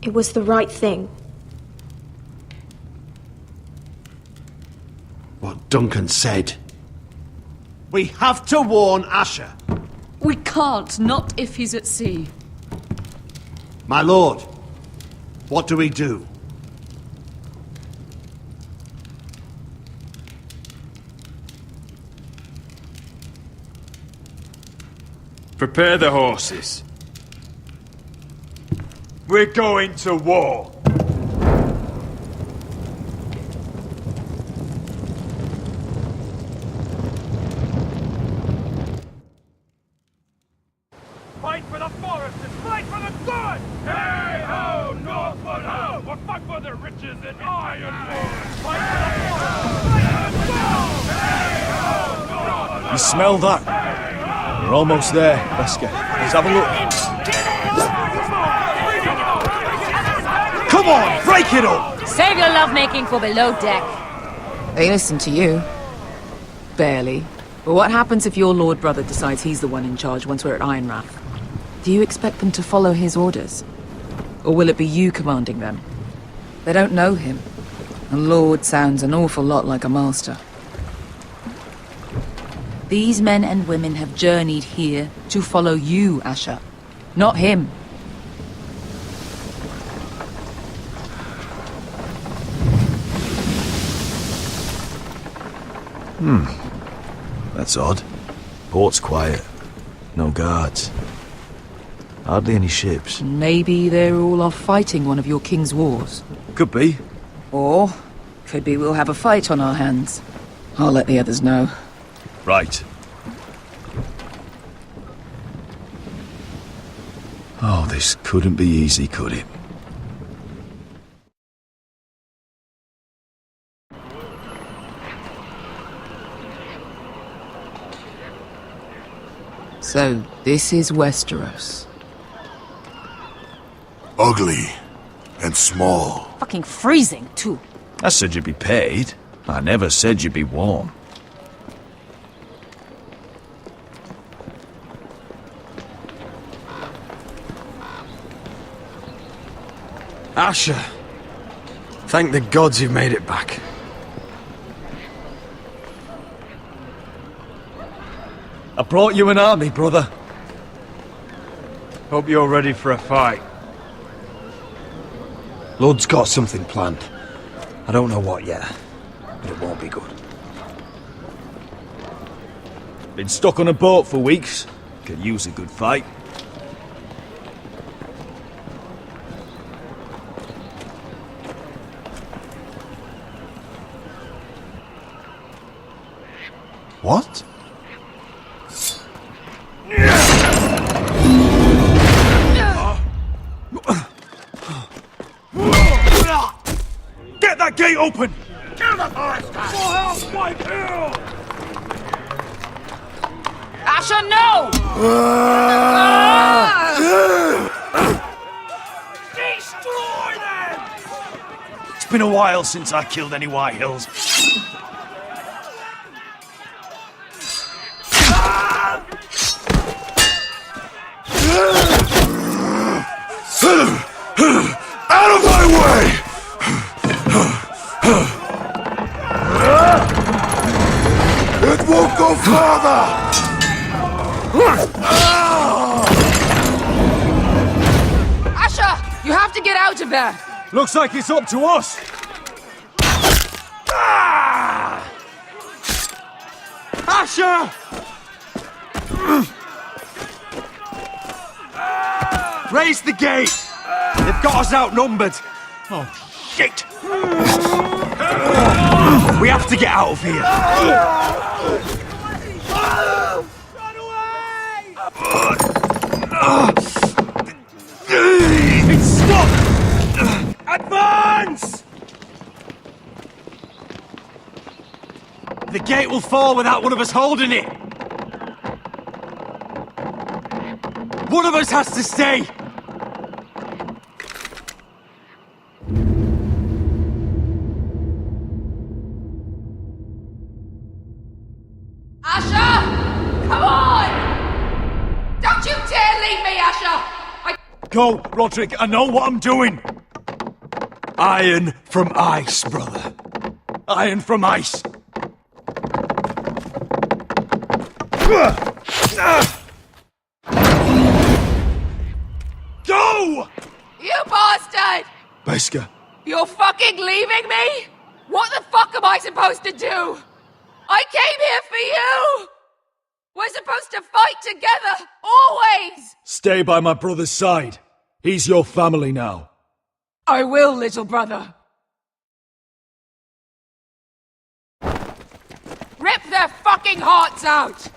It was the right thing. What Duncan said. We have to warn Asher. We can't, not if he's at sea. My lord, what do we do? Prepare the horses. We're going to war. Fight for the forest and fight for the good! Hey ho, Northwood ho! We'll fight for the riches and ironwood! Fight for the forest! Fight for the good! Hey ho, Northwood! You smell that? We're almost there, Wesker. Let's have a look. Come on, break it up! Save your lovemaking for below deck. They listen to you. Barely. But what happens if your lord brother decides he's the one in charge once we're at Ironrath? Do you expect them to follow his orders? Or will it be you commanding them? They don't know him. A lord sounds an awful lot like a master. These men and women have journeyed here to follow you, Asher. Not him. That's odd. Port's quiet. No guards. Hardly any ships. Maybe they're all off fighting one of your king's wars. Could be. Or, could be we'll have a fight on our hands. I'll let the others know. Right. Oh, this couldn't be easy, could it? So, this is Westeros. Ugly and small. Fucking freezing, too. I said you'd be paid. I never said you'd be warm. Asher, thank the gods you've made it back. I brought you an army, brother. Hope you're ready for a fight. Lord's got something planned. I don't know what yet, but it won't be good. Been stuck on a boat for weeks. Could use a good fight. What? Get that gate open! Kill the forest guy! For help, White Hill! Asher, no! Destroy them! It's been a while since I killed any White Hills. Out of my way! It won't go farther! You have to get out of there! Looks like it's up to us! Asher! Raise the gate! They've got us outnumbered! Oh, shit! We have to get out of here! It's stuck! Advance! The gate will fall without one of us holding it! One of us has to stay! Asher! Come on! Don't you dare leave me, Asher! Go, Roderick, I know what I'm doing! Iron from ice, brother. Iron from ice! Go! You bastard! Beskar. You're fucking leaving me? What the fuck am I supposed to do? I came here for you! We're supposed to fight together, always! Stay by my brother's side. He's your family now. I will, little brother. Rip their fucking hearts out!